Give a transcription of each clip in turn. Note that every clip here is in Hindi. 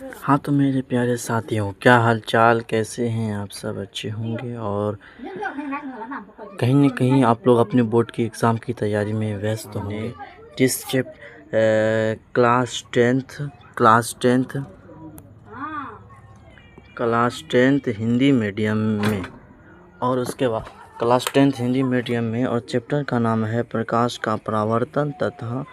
हाँ तो मेरे प्यारे साथियों, क्या हाल चाल, कैसे हैं आप सब? अच्छे होंगे। और कहीं न कहीं आप लोग अपने बोर्ड की एग्ज़ाम की तैयारी में व्यस्त होंगे। जिस क्लास टेंथ हिंदी मीडियम में, और उसके बाद क्लास टेंथ हिंदी मीडियम में, और चैप्टर का नाम है प्रकाश का परावर्तन तथा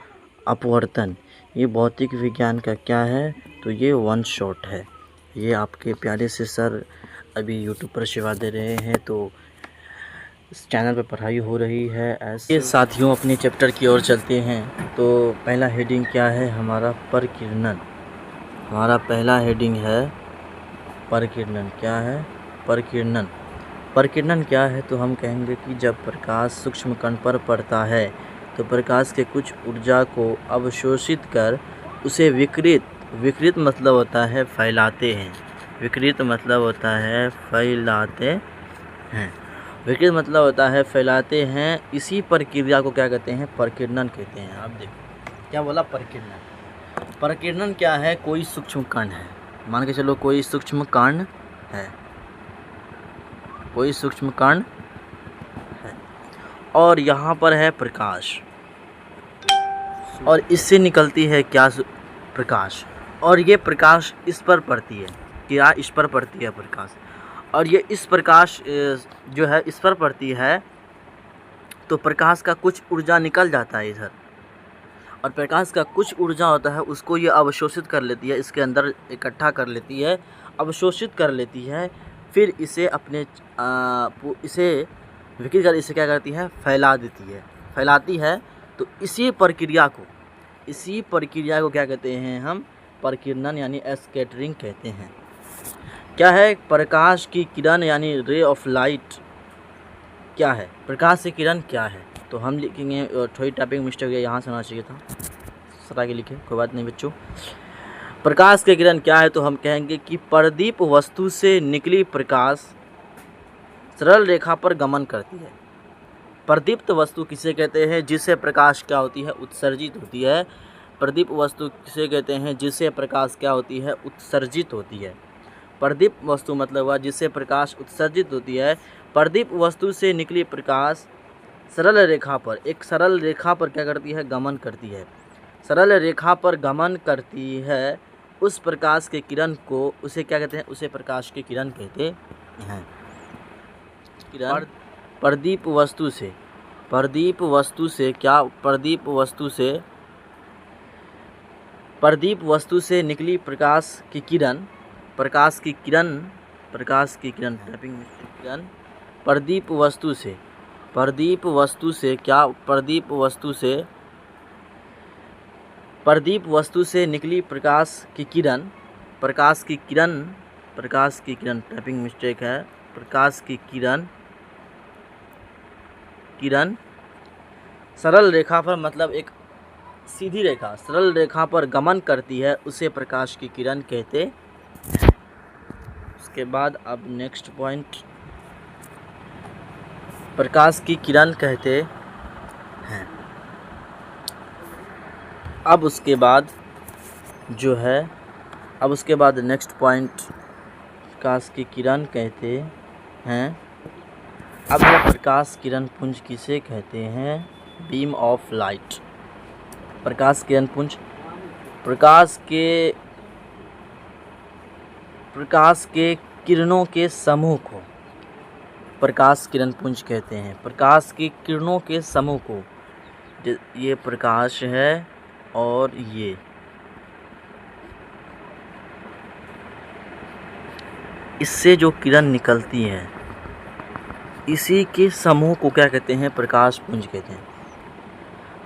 अपवर्तन। ये भौतिक विज्ञान का क्या है? तो ये वन शॉट है। ये आपके प्यारे से सर अभी यूट्यूब पर सेवा दे रहे हैं, तो इस चैनल पर पढ़ाई हो रही है। ऐसे साथियों अपने चैप्टर की ओर चलते हैं। तो पहला हेडिंग क्या है हमारा? परकिरणन। हमारा पहला हेडिंग है परकिरणन। क्या है? परकिरणन। परकिरणन क्या है? तो हम कहेंगे कि जब प्रकाश सूक्ष्म कण पर पड़ता है तो प्रकाश के कुछ ऊर्जा को अवशोषित कर उसे विकृत मतलब होता है फैलाते हैं। विकृत मतलब होता है फैलाते हैं। विकृत मतलब होता है फैलाते हैं। इसी प्रक्रिया को क्या कहते हैं? परकिरणन कहते हैं। आप देखो क्या बोला? परकिरणन। परकिरणन क्या है? कोई सूक्ष्म कण है, मान के चलो कोई सूक्ष्म कण है, कोई सूक्ष्म कण है, और यहाँ पर है प्रकाश, और इससे निकलती है क्या? प्रकाश। और ये प्रकाश इस पर पड़ती है। क्या इस पर पड़ती है? प्रकाश। और ये इस प्रकाश जो है इस पर पड़ती है, तो प्रकाश का कुछ ऊर्जा निकल जाता है इधर, और प्रकाश का कुछ ऊर्जा होता है उसको ये अवशोषित कर लेती है, इसके अंदर इकट्ठा कर लेती है, अवशोषित कर लेती है। फिर इसे अपने इसे विकृत कर इसे क्या करती है? फैला देती है, फैलाती है। तो इसी प्रक्रिया को क्या कहते हैं हम? परकिरणन यानी स्कैटरिंग कहते हैं। क्या है? प्रकाश की किरण यानी रे ऑफ लाइट क्या है? प्रकाश की किरण क्या है? तो हम लिखेंगे, थोड़ी टाइपिंग मिस्टेक है, यहाँ से होना चाहिए था, सटा के लिखे, कोई बात नहीं बच्चों। प्रकाश की किरण क्या है? तो हम कहेंगे कि प्रदीप वस्तु से निकली प्रकाश सरल रेखा पर गमन करती है। प्रदीप्त वस्तु किसे कहते हैं? जिससे प्रकाश क्या होती है? उत्सर्जित होती है। प्रदीप वस्तु किसे कहते हैं? जिससे प्रकाश क्या होती है? उत्सर्जित होती है। प्रदीप वस्तु मतलब हुआ जिससे प्रकाश उत्सर्जित होती है। प्रदीप वस्तु से निकली प्रकाश सरल रेखा पर, एक सरल रेखा पर क्या करती है? गमन करती है। सरल रेखा पर गमन करती है। उस प्रकाश के किरण को उसे क्या कहते हैं? उसे प्रकाश के किरण कहते हैं। किरण प्रदीप वस्तु से क्या? प्रदीप वस्तु से निकली प्रकाश की किरण टाइपिंग मिस्टेक, किरण प्रदीप वस्तु से क्या? प्रदीप वस्तु से निकली प्रकाश की किरण टाइपिंग मिस्टेक है। प्रकाश की किरण सरल रेखा पर, मतलब एक सीधी रेखा, सरल रेखा पर गमन करती है, उसे प्रकाश की किरण कहते हैं। उसके बाद अब नेक्स्ट पॉइंट, प्रकाश की किरण कहते हैं। अब उसके बाद नेक्स्ट पॉइंट, प्रकाश की किरण कहते हैं। अब यह प्रकाश किरण पुंज किसे कहते हैं? Beam of light. प्रकाश किरण पुंज प्रकाश के किरणों के समूह को प्रकाश किरण पुंज कहते हैं। प्रकाश की किरणों के समूह को, ये प्रकाश है और ये इससे जो किरण निकलती है, इसी के समूह को क्या कहते हैं? प्रकाश पुंज कहते हैं।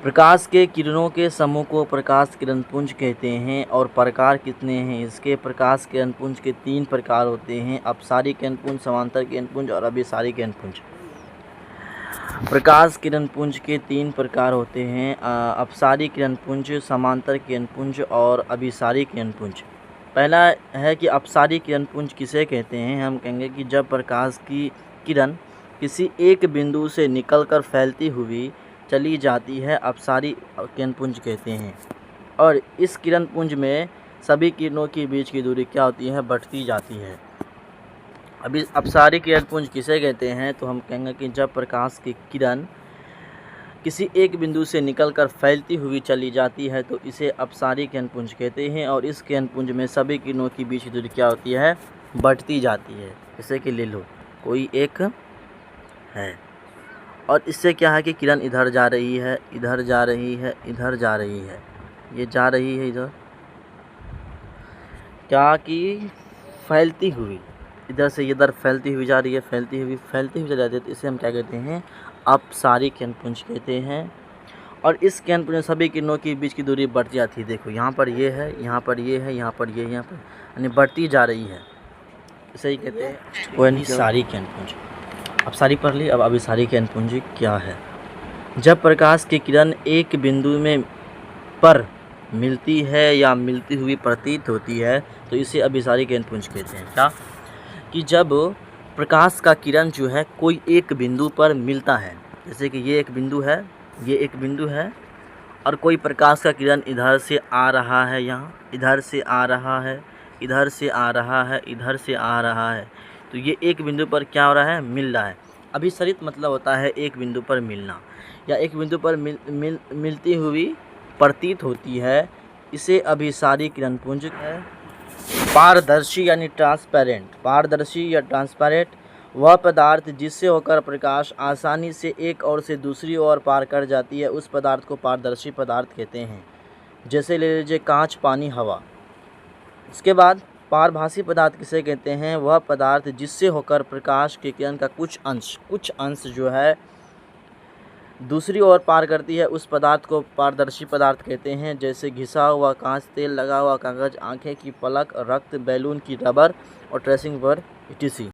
प्रकाश के किरणों के समूह को प्रकाश किरण पुंज कहते हैं। और प्रकार कितने हैं इसके? प्रकाश किरण पुंज के 3 प्रकार होते हैं: अपसारी किरण पुंज, समांतर किरण पुंज और अभिसारी किरण पुंज। प्रकाश किरण पुंज के 3 प्रकार होते हैं: अपसारी किरण पुंज, समांतर किरण पुंज और अभिसारी किरण पुंज। पहला है कि अपसारी किरण पुंज किसे कहते हैं? हम कहेंगे कि जब प्रकाश की किरण किसी एक बिंदु से निकलकर फैलती हुई चली जाती है, अपसारी किरण पुंज कहते हैं। और इस किरण पुंज में सभी किरणों के बीच की दूरी क्या होती है, बढ़ती जाती है। अभी अपसारी किरणपुंज किसे कहते हैं, तो हम कहेंगे कि जब प्रकाश की किरण किसी एक बिंदु से निकलकर फैलती हुई चली जाती है तो इसे अपसारी किरणपुंज कहते हैं। और इस किरणपुंज में सभी किरणों के बीच की दूरी क्या होती है, बढ़ती जाती है। जैसे कि ले लो कोई एक है और इससे क्या है कि किरण इधर जा रही है, इधर जा रही है, इधर जा रही है, ये जा रही है इधर, क्या कि फैलती हुई, इधर से इधर फैलती हुई जा रही है, फैलती हुई चली जाती है, तो इसे हम क्या कहते हैं, अपसारी किरणपुंज कहते हैं। और इस किरणपुंज में सभी किरणों के बीच की दूरी बढ़ती जाती है। देखो यहाँ पर ये है, यहाँ पर ये है, यहाँ पर ये, यहाँ पर, यानी बढ़ती जा रही है, इसे ही कहते हैं अपसारी किरणपुंज। अब सारी पढ़ ली, अब अभिसारी किरणपुंज क्या है। जब प्रकाश की किरण एक बिंदु में पर मिलती है या मिलती हुई प्रतीत होती है तो इसे अभिसारी किरणपुंज कहते हैं। क्या कि जब प्रकाश का किरण जो है कोई एक बिंदु पर मिलता है, जैसे कि ये एक बिंदु है, ये एक बिंदु है, और कोई प्रकाश का किरण इधर से आ रहा है, यहाँ इधर से आ रहा है, इधर से आ रहा है, इधर से आ रहा है, तो ये एक बिंदु पर क्या हो रहा है, मिल रहा है। अभिसरित मतलब होता है एक बिंदु पर मिलना या एक बिंदु पर मिलती हुई प्रतीत होती है, इसे अभिसारी किरणपुंज है। पारदर्शी यानी ट्रांसपेरेंट, पारदर्शी या ट्रांसपेरेंट वह पदार्थ जिससे होकर प्रकाश आसानी से एक ओर से दूसरी ओर पार कर जाती है, उस पदार्थ को पारदर्शी पदार्थ कहते हैं। जैसे ले लीजिए कांच, पानी, हवा। इसके बाद पारभासी पदार्थ किसे कहते हैं, वह पदार्थ जिससे होकर प्रकाश के किरण का कुछ अंश जो है दूसरी ओर पार करती है, उस पदार्थ को पारदर्शी पदार्थ कहते हैं। जैसे घिसा हुआ कांच, तेल लगा हुआ कागज़, आँखें की पलक, रक्त, बैलून की रबर और ट्रेसिंग पेपर, etc।